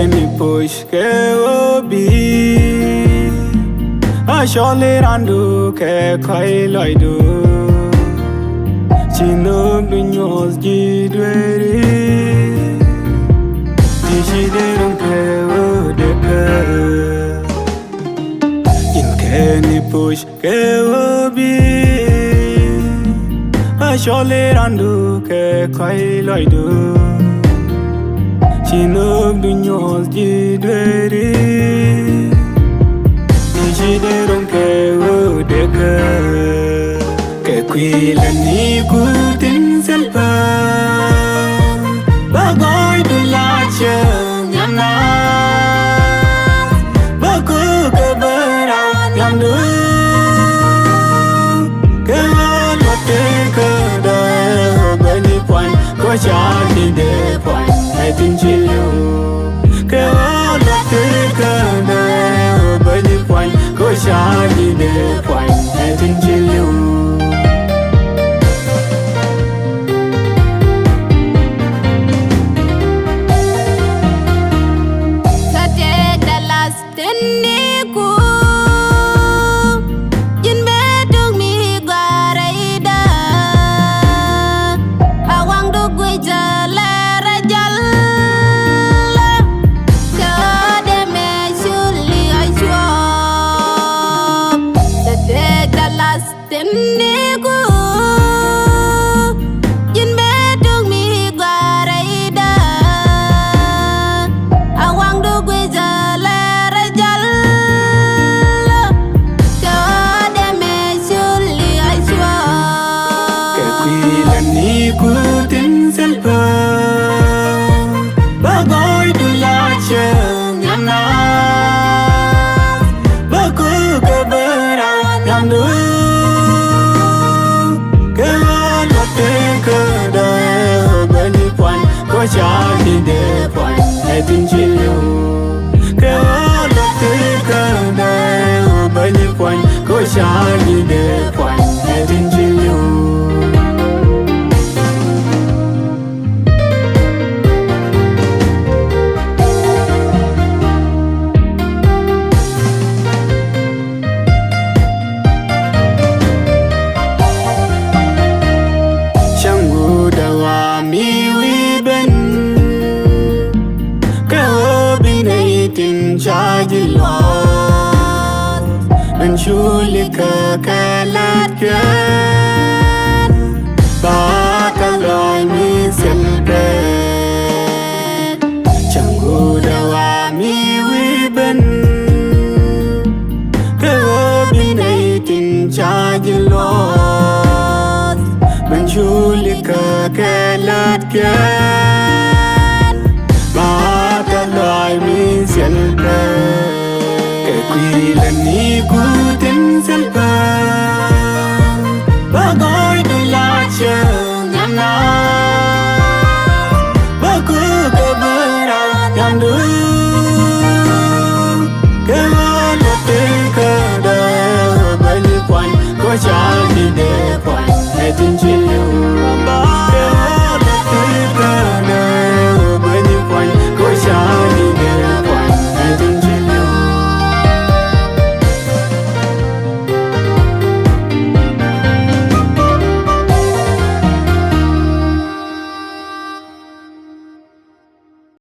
Keni push ke obi a shole randu ke khai loi do chino dunyos ji dweri ti shi de rong ke o de ke in Keni push ke obi a shole randu ke khai loi do chino dunyos ji dweri ti shi de rong ke o de ke qui la ni cu tin selva ba goi du la che nyam na ba ku ke bara nyam du ke lo te ke da ba ni point ko cha ni de point ai tin chi lu ke lo te ke da ba ni point ko cha ni de point ai tin chi lu Charlie de point, heading chill. Go to the bunny point, go Charlie de point, heading chill. Charge lost and surely kalat kan bakal mi selbe changu dawa mi wiben ko binatin charge lost and surely kalat kan bakal mi selbe qui la ni cu tin selva ba goi du la che nyam na ba ku ke bara nyam du ke lo te ke da ba ni point ko cha ni de point ai tin chi